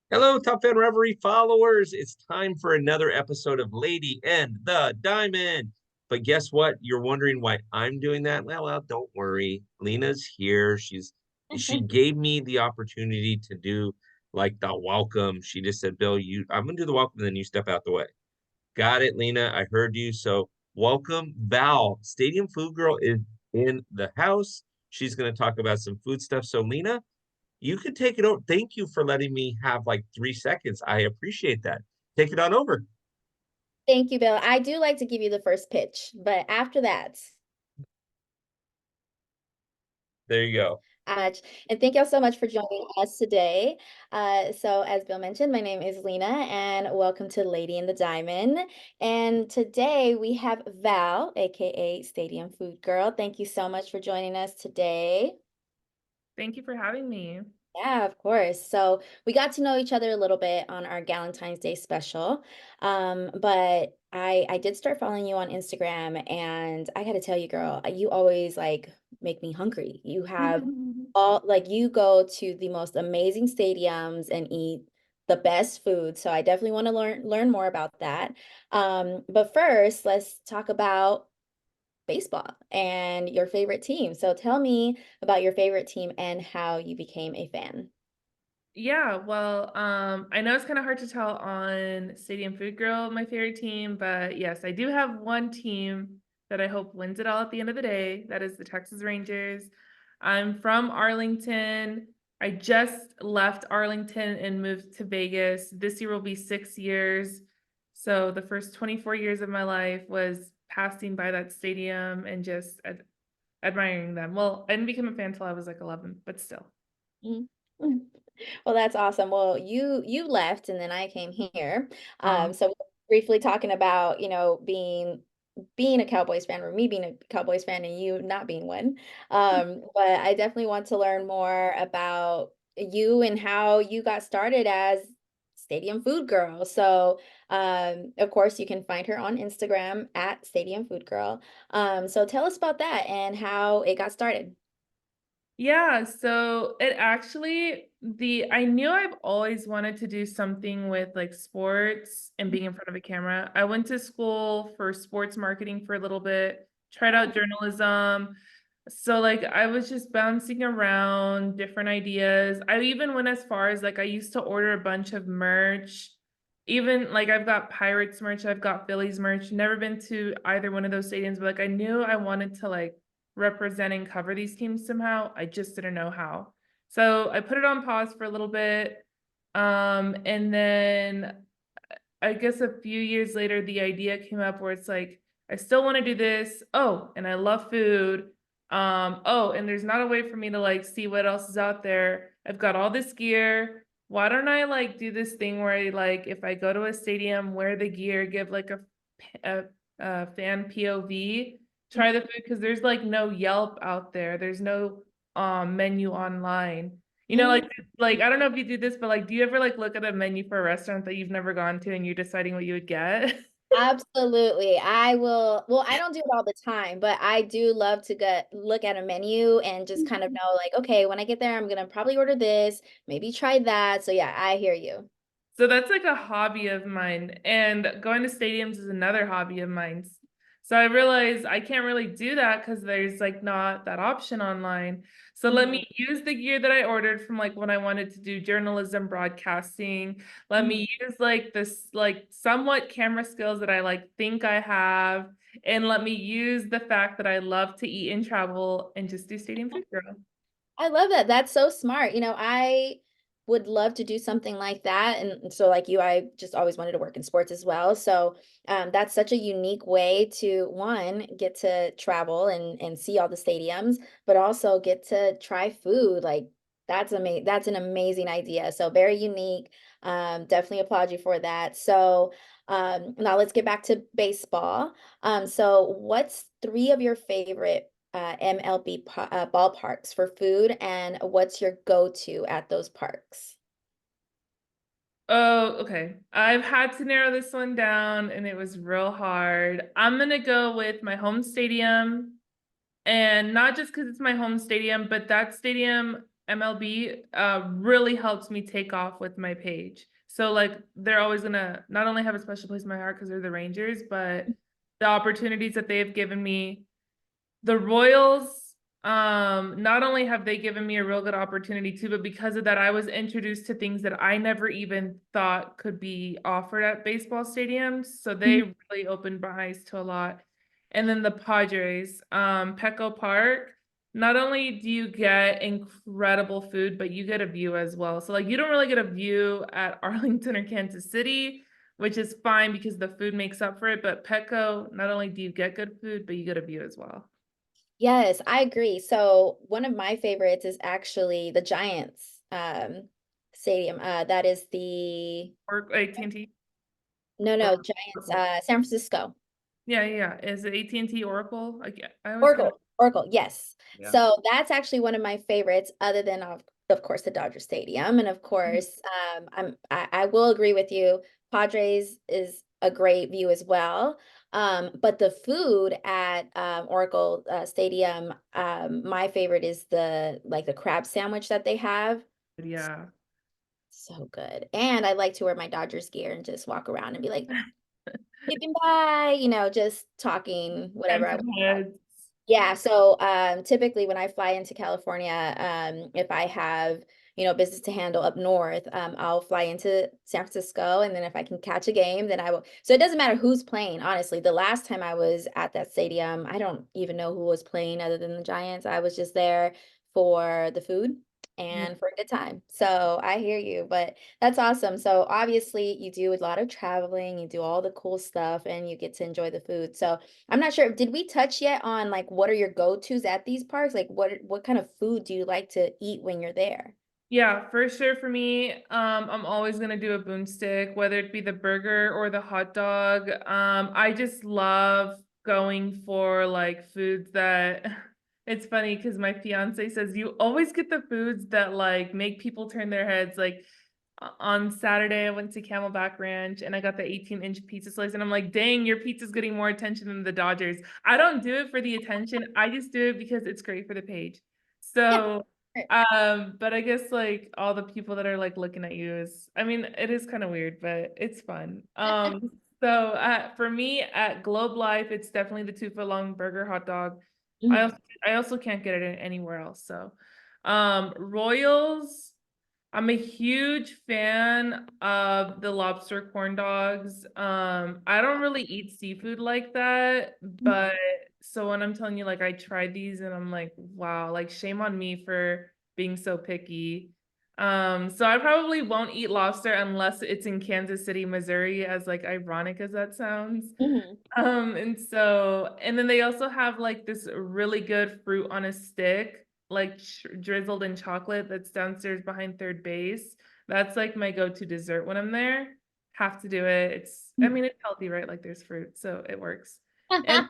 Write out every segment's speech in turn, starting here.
Hello, TopFanRivalry followers. It's time for another episode of Lady and the Diamond. But guess what? You're wondering why I'm doing that? Well, don't worry. Lina's here. She gave me the opportunity to do like the welcome. She just said, Bill, I'm gonna do the welcome, and then you step out the way. Got it, Lina. I heard you. So welcome, Val. Stadium Food Girl is in the house. She's gonna talk about some food stuff. So, Lina, you can take it over. Thank you for letting me have like 3 seconds. I appreciate that. Take it on over. Thank you, Bill. I do like to give you the first pitch, but after that, There you go. much. And thank y'all so much for joining us today. So, as Bill mentioned, my name is Lena, and welcome to Lady in the Diamond. And today we have Val, aka Stadium Food Girl. Thank you so much for joining us today. Thank you for having me. Yeah, of course. So we got to know each other a little bit on our Valentine's Day special. But I did start following you on Instagram, and I gotta tell you, girl, you always like make me hungry. You have all like you go to the most amazing stadiums and eat the best food. So I definitely want to learn more about that. But first, let's talk about baseball and your favorite team. So tell me about your favorite team and how you became a fan. Yeah, well, I know it's kind of hard to tell on Stadium Food Girl, my favorite team, but yes, I do have one team that I hope wins it all at the end of the day. That is the Texas Rangers. I'm from Arlington. I just left Arlington and moved to Vegas. This year will be 6 years. So the first 24 years of my life was passing by that stadium and just admiring them. Well, I didn't become a fan until I was like 11, but still. Mm. Well, that's awesome. Well, you left and then I came here. So briefly talking about, being a Cowboys fan or me being a Cowboys fan and you not being one. But I definitely want to learn more about you and how you got started as Stadium Food Girl. So, of course, you can find her on Instagram at Stadium Food Girl. So tell us about that and how it got started. Yeah, so it actually the I knew I've always wanted to do something with like sports and being in front of a camera. I went to school for sports marketing for a little bit, tried out journalism. So like I was just bouncing around different ideas. I even went as far as like I used to order a bunch of merch. Even like I've got Pirates merch, I've got Phillies merch. Never been to either one of those stadiums, but like I knew I wanted to like represent and cover these teams somehow. I just didn't know how. So I put it on pause for a little bit. And then I guess a few years later, the idea came up where it's like, I still want to do this. Oh, and I love food. Oh, and there's not a way for me to like see what else is out there. I've got all this gear. Why don't I like do this thing where I like if I go to a stadium, wear the gear, give like a, a fan POV, try the food because there's like no Yelp out there. There's no menu online. Like I don't know if you do this, but like do you ever like look at a menu for a restaurant that you've never gone to and you're deciding what you would get? Absolutely. I will. Well, I don't do it all the time, but I do love to get look at a menu and just kind of know like, okay, when I get there, I'm gonna probably order this, maybe try that. So yeah, I hear you. So that's like a hobby of mine. And going to stadiums is another hobby of mine. So I realized I can't really do that because there's like not that option online. So let Mhm. me use the gear that I ordered from like when I wanted to do journalism, broadcasting. Let Mhm. me use like this like somewhat camera skills that I like think I have. And let me use the fact that I love to eat and travel and just do stadium food girl. I love that. That's so smart. I would love to do something like that. And so, like you, I just always wanted to work in sports as well. So, that's such a unique way to one, get to travel and see all the stadiums, but also get to try food. Like that's amazing. That's an amazing idea. So very unique. Definitely applaud you for that. So, now let's get back to baseball. So what's three of your favorite MLB ballparks for food, and what's your go-to at those parks? Oh, okay. I've had to narrow this one down and it was real hard. I'm gonna go with my home stadium, and not just because it's my home stadium, but that stadium MLB really helps me take off with my page. So like they're always gonna not only have a special place in my heart because they're the Rangers, but the opportunities that they have given me, the Royals, not only have they given me a real good opportunity too, but because of that, I was introduced to things that I never even thought could be offered at baseball stadiums. So they really opened my eyes to a lot. And then the Padres, Petco Park. Not only do you get incredible food, but you get a view as well. So like you don't really get a view at Arlington or Kansas City, which is fine because the food makes up for it. But Petco, not only do you get good food, but you get a view as well. Yes, I agree. So one of my favorites is actually the Giants stadium. That is the Or AT&T. no, Or Giants, Oracle. San Francisco. Yeah. Is it AT&T Oracle? I always get it. Oracle, yes. Yeah. So that's actually one of my favorites, other than of course the Dodger Stadium, and of course, I will agree with you. Padres is a great view as well. But the food at Oracle Stadium, my favorite is the crab sandwich that they have. Yeah. So good. And I like to wear my Dodgers gear and just walk around and be like, "Skipping by," just talking whatever I Expensive want. heads. Yeah, so typically when I fly into California, if I have, business to handle up north, I'll fly into San Francisco, and then if I can catch a game, then I will. So it doesn't matter who's playing, honestly. The last time I was at that stadium, I don't even know who was playing other than the Giants. I was just there for the food Yeah. and for a good time. So I hear you, but that's awesome. So obviously you do a lot of traveling, you do all the cool stuff, and you get to enjoy the food. So I'm not sure. Did we touch yet on like what are your go-tos at these parks? Like what kind of food do you like to eat when you're there? Yeah, for sure for me, I'm always gonna do a boomstick, whether it be the burger or the hot dog. I just love going for like foods that it's funny because my fiance says you always get the foods that like make people turn their heads. Like on Saturday, I went to Camelback Ranch and I got the 18-inch pizza slice, and I'm like, dang, your pizza's getting more attention than the Dodgers. I don't do it for the attention. I just do it because it's great for the page. Yeah. So Right. but I guess like all the people that are like looking at you is, I mean, it is kind of weird, but it's fun. So for me at Globe Life, it's definitely the 2 foot long burger hot dog. I Mhm. also, I also can't get it anywhere else. So, Royals, I'm a huge fan of the lobster corn dogs. I don't really eat seafood like that, Mhm. but so when I'm telling you, like, I tried these and I'm like, wow, like, shame on me for being so picky. So I probably won't eat lobster unless it's in Kansas City, Missouri, as like ironic as that sounds. Mhm. And then they also have like this really good fruit on a stick, like drizzled in chocolate that's downstairs behind third base. That's like my go-to dessert when I'm there. Have to do it. I mean, it's healthy, right? Like there's fruit, so it works. And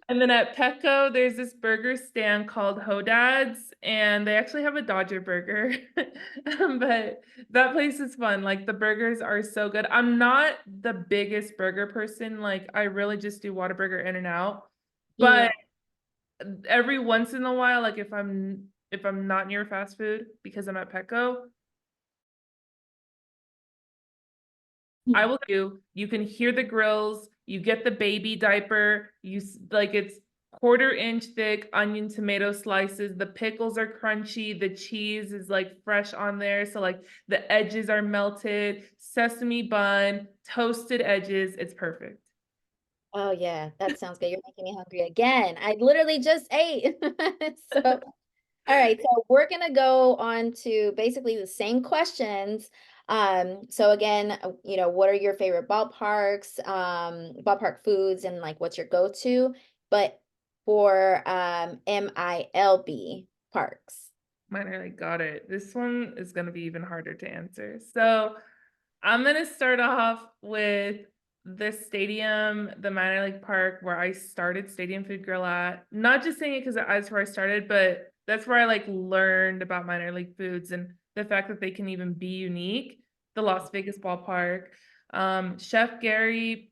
and then at Petco, there's this burger stand called Hodad's, and they actually have a Dodger burger. But that place is fun. Like the burgers are so good. I'm not the biggest burger person. Like I really just do Whataburger In and Out. Mm. But every once in a while, like if I'm not near fast food because I'm at Petco, I will do. You can hear the grills. You get the baby diaper. Like it's 1/4 inch thick onion tomato slices. The pickles are crunchy. The cheese is like fresh on there. So like the edges are melted. Sesame bun, toasted edges. It's perfect. Oh yeah, that sounds good. You're making me hungry again. I literally just ate. So all right, so we're gonna go on to basically the same questions. So again, what are your favorite ballparks, ballpark foods, and like what's your go-to? But for MILB parks. Mine are like, got it. This one is gonna be even harder to answer. So I'm gonna start off with the stadium, the minor league park where I started Stadium Food Grill at. Not just saying it because that's where I started, but that's where I like learned about minor league foods and the fact that they can even be unique. The Las Vegas ballpark. Chef Gary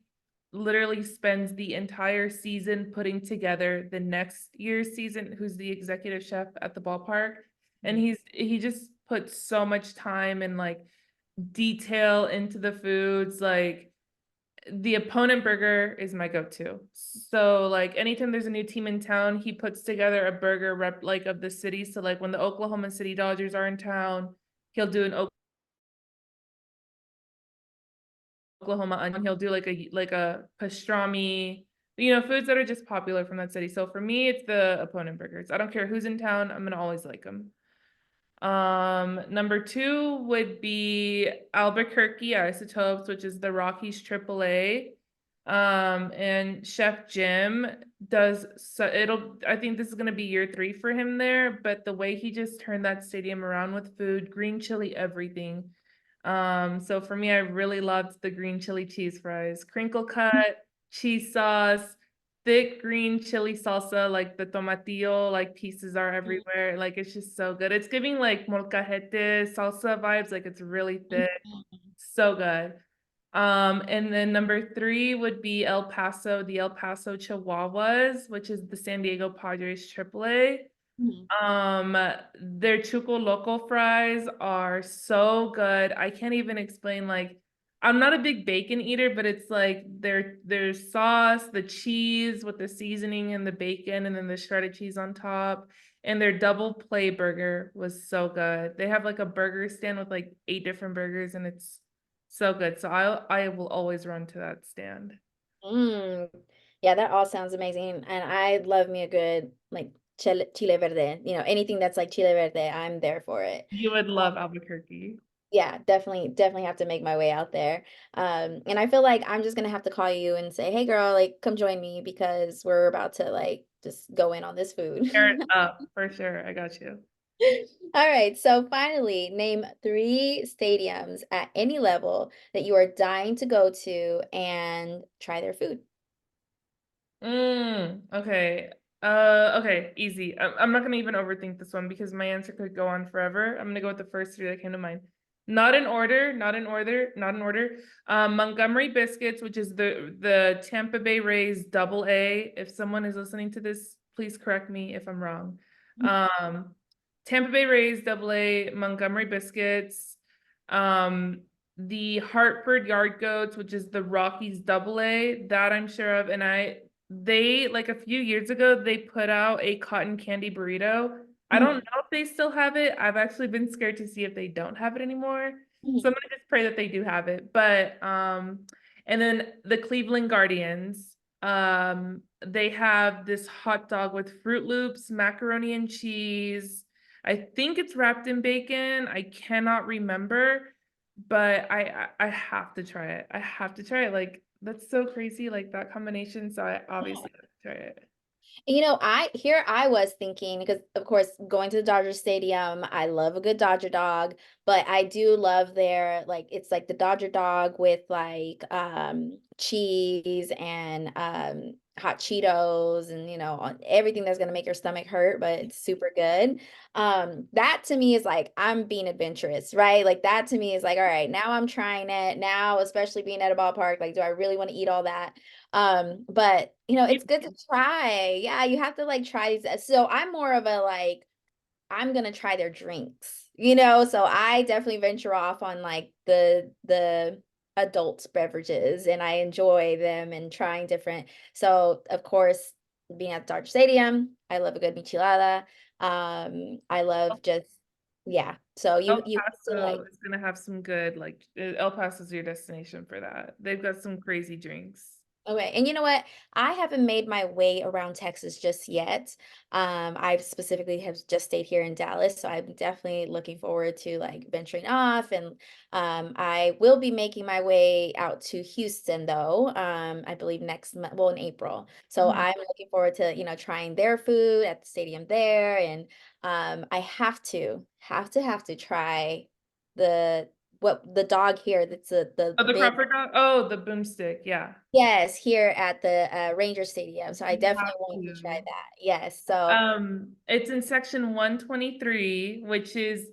literally spends the entire season putting together the next year's season, who's the executive chef at the ballpark. And he just puts so much time and like detail into the foods. Like the opponent burger is my go-to. So like anytime there's a new team in town, he puts together a burger rep like of the city. So like when the Oklahoma City Dodgers are in town, he'll do an Oklahoma onion. He'll do like a pastrami, you know, foods that are just popular from that city. So for me, it's the opponent burgers. I don't care who's in town. I'm gonna always like them. Number two would be Albuquerque Isotopes, which is the Rockies AAA. And Chef Jim does so I think this is gonna be year 3 for him there, but the way he just turned that stadium around with food, green chili, everything. So for me, I really loved the green chili cheese fries, crinkle cut, cheese sauce, thick green chili salsa, like the tomatillo, like pieces are everywhere. Like it's just so good. It's giving like molcajete salsa vibes. Like it's really thick, so good. And then number 3 would be El Paso, the El Paso Chihuahuas, which is the San Diego Padres AAA. Their Chuco Loco fries are so good. I can't even explain, like, I'm not a big bacon eater, but it's like their sauce, the cheese with the seasoning and the bacon, and then the shredded cheese on top. And their double play burger was so good. They have like a burger stand with like 8 different burgers, and it's so good. So I will always run to that stand. Mm. Yeah, that all sounds amazing. And I love me a good like chile verde. You know, anything that's like chile verde, I'm there for it. You would love Albuquerque. Yeah, definitely have to make my way out there. And I feel like I'm just gonna have to call you and say, hey girl, like come join me because we're about to like just go in on this food. Tear it up for sure. I got you. All right, so finally, name 3 stadiums at any level that you are dying to go to and try their food. Okay. Okay, easy. I'm not gonna even overthink this one because my answer could go on forever. I'm gonna go with the first 3 that came to mind. Not in order, not in order, not in order. Montgomery Biscuits, which is the Tampa Bay Rays AA. If someone is listening to this, please correct me if I'm wrong. Tampa Bay Rays AA, Montgomery Biscuits, the Hartford Yard Goats, which is the Rockies AA, that I'm sure of, and they like a few years ago they put out a cotton candy burrito. I don't know if they still have it. I've actually been scared to see if they don't have it anymore. So I'm gonna just pray that they do have it. But and then the Cleveland Guardians, they have this hot dog with Fruit Loops, macaroni and cheese. I think it's wrapped in bacon. I cannot remember, but I have to try it. I have to try it. Like that's so crazy, like that combination. So I obviously have to try it. You know, I was thinking because of course going to the Dodger Stadium, I love a good Dodger dog, but I do love their like it's like the Dodger dog with like cheese and hot Cheetos and you know everything that's gonna make your stomach hurt, but it's super good. That to me is like I'm being adventurous, right? Like that to me is like, all right, now I'm trying it. Now, especially being at a ballpark, like do I really want to eat all that? But you know, it's good to try. Yeah, you have to like try these. So I'm more of a like, I'm gonna try their drinks, you know. So I definitely venture off on like the adult beverages and I enjoy them and trying different. So of course, being at the Dodger Stadium, I love a good michelada. I love just yeah. So El you have to Paso like is gonna have some good, like El Paso is your destination for that. They've got some crazy drinks. okay, and you know what? I haven't made my way around Texas just yet. I specifically have just stayed here in Dallas, so I'm definitely looking forward to like venturing off. And I will be making my way out to Houston though. I believe next month, well, in April. So Mhm. I'm looking forward to trying their food at the stadium there, and I have to try the what the dog here. That's the Oh, the big. Crawford dog? Oh, the boomstick, yeah. Yes, here at the Ranger Stadium. So I You have definitely want to try to. that. Yes. So It's in section 123, which is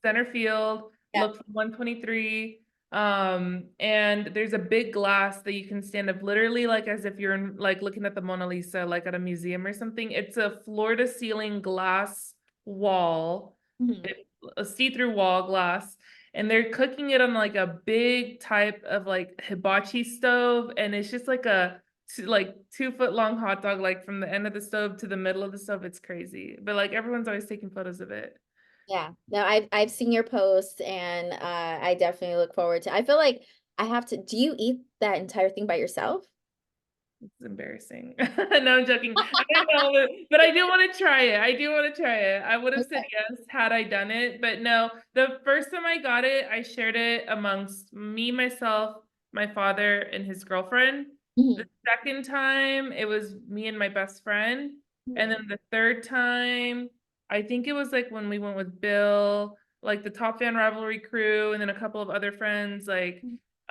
center field. yeah. Look for 123. And there's a big glass that you can stand up literally like as if you're like looking at the Mona Lisa, like at a museum or something. It's a floor to ceiling glass wall, Mhm. a see-through wall glass, and they're cooking it on like a big type of like hibachi stove, and it's just like a like 2 foot long hot dog, like from the end of the stove to the middle of the stove. It's crazy, but like everyone's always taking photos of it. Yeah, no, I've seen your posts and I definitely look forward to. I feel like I have to. Do you eat that entire thing by yourself? It's embarrassing. No, I'm joking. I know, but I do want to try it. I do want to try it. I would have said Okay. yes had I done it, but no. The first time I got it, I shared it amongst me, myself, my father, and his girlfriend. The Mhm. second time, it was me and my best friend. And Mhm. then the third time, I think it was like when we went with Bill, like the Top Fan Rivalry crew, and then a couple of other friends, like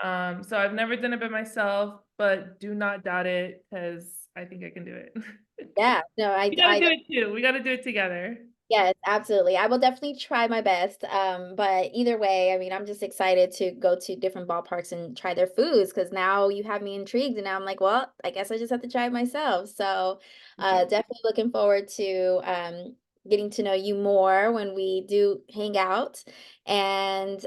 so I've never done it by myself, but do not doubt it because I think I can do it. Yeah, no, We gotta do it too. We gotta do it together. yes, absolutely. I will definitely try my best. But either way, I mean, I'm just excited to go to different ballparks and try their foods because now you have me intrigued, and now I'm like, well, I guess I just have to try it myself. So, For sure. definitely looking forward to getting to know you more when we do hang out, and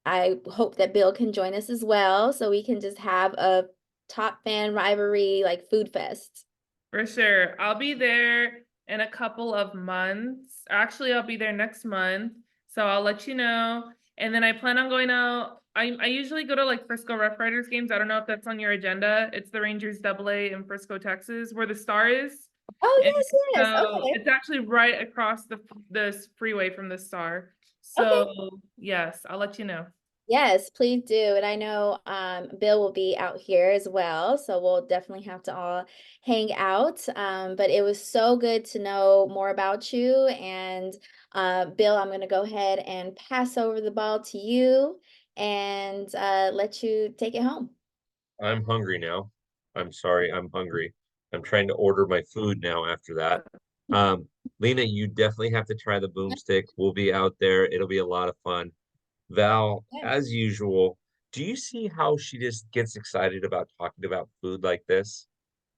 I hope that Bill can join us as well, so we can just have a top fan rivalry like food fest. For sure. I'll be there in a couple of months. Actually, I'll be there next month. So I'll let you know. And then I plan on going out. I usually go to like Frisco Rough Riders games. I don't know if that's on your agenda. It's the Rangers Double A in Frisco, Texas, where the Star is. Oh, And yes, yes. so Okay. it's actually right across the freeway from the Star. Okay. So yes, I'll let you know. Yes, please do. And I know Bill will be out here as well, so we'll definitely have to all hang out. But it was so good to know more about you. And Bill, I'm going to go ahead and pass over the ball to you and let you take it home. I'm hungry now. I'm sorry, I'm hungry. I'm trying to order my food now after that. Um, Lena, you definitely have to try the boomstick. We'll be out there. It'll be a lot of fun. Val, Yeah. as usual, do you see how she just gets excited about talking about food like this?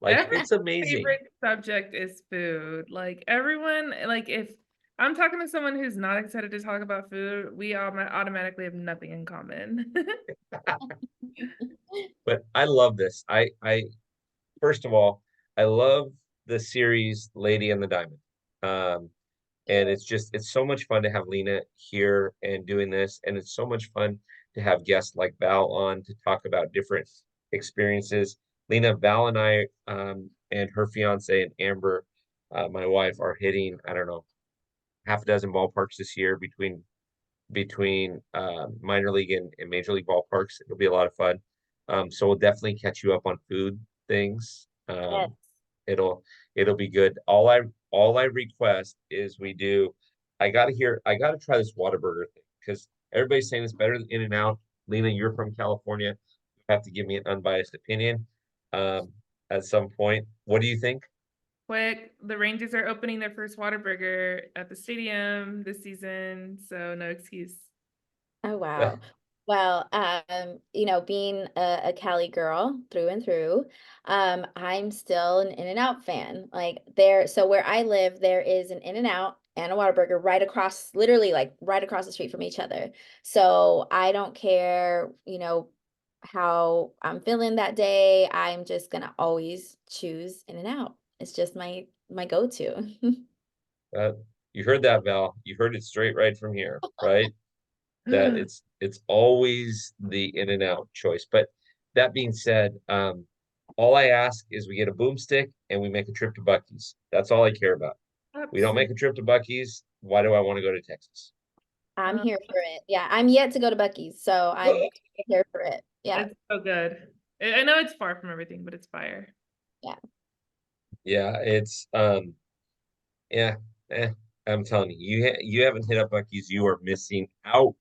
Like, Everyone's it's amazing. favorite subject is food. Like everyone, like if I'm talking to someone who's not excited to talk about food, we automatically have nothing in common. But I love this. First of all, I love the series Lady and the Diamond. Um, and it's so much fun to have Lena here and doing this, and it's so much fun to have guests like Val on to talk about different experiences. Lena, Val and I, and her fiance and Amber, my wife, are hitting, I don't know, half a dozen ballparks this year between minor league and major league ballparks. It'll be a lot of fun. So we'll definitely catch you up on food things. Yes. It'll it'll be good. All I request is we do. I gotta try this Whataburger thing because everybody's saying it's better than In-N-Out. Lena, you're from California. You have to give me an unbiased opinion um, at some point. What do you think? Quick, the Rangers are opening their first Whataburger at the stadium this season, so no excuse. Oh, wow. Well, being a Cali girl through and through, I'm still an In-N-Out fan. Like there, so where I live, there is an In-N-Out and a Whataburger right across, literally like right across the street from each other. So I don't care, how I'm feeling that day. I'm just gonna always choose In-N-Out. It's just my go-to. Uh, you heard that, Val. You heard it straight right from here, right? That it's always the In-N-Out choice. But that being said, all I ask is we get a boomstick and we make a trip to Bucky's. That's all I care about. We don't Absolutely. make a trip to Bucky's. Why do I want to go to Texas? I'm here for it. Yeah, I'm yet to go to Bucky's, so I'm here for it. Yeah, It's so good. I know it's far from everything, but it's fire. yeah. Yeah, it's yeah, eh, I'm telling you, you haven't hit up Bucky's, you are missing out.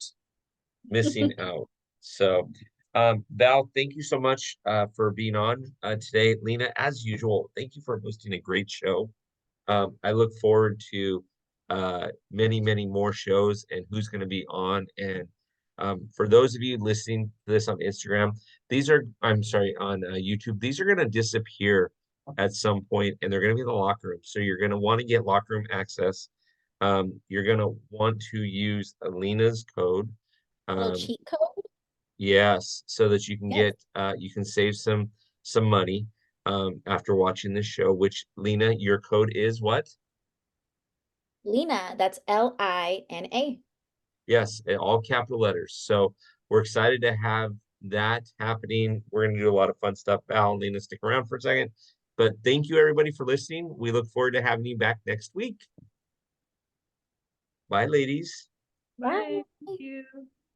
So, Val, thank you so much for being on today. Lena, as usual, thank you for hosting a great show. I look forward to many, many more shows and who's going to be on. And for those of you listening to this on Instagram, I'm sorry, on YouTube, these are going to disappear at some point and they're going to be in the locker room. So you're going to want to get locker room access. You're gonna want to use Alina's code. A little Um, cheat code. yes, so that you can Yes. get you can save some money after watching this show, which Lina, your code is what? Lina, that's Lina. Yes, in all capital letters. So we're excited to have that happening. We're going to do a lot of fun stuff. Al and Lena, stick around for a second. But thank you, everybody, for listening. We look forward to having you back next week. Bye, ladies. Bye. Bye. Thank you.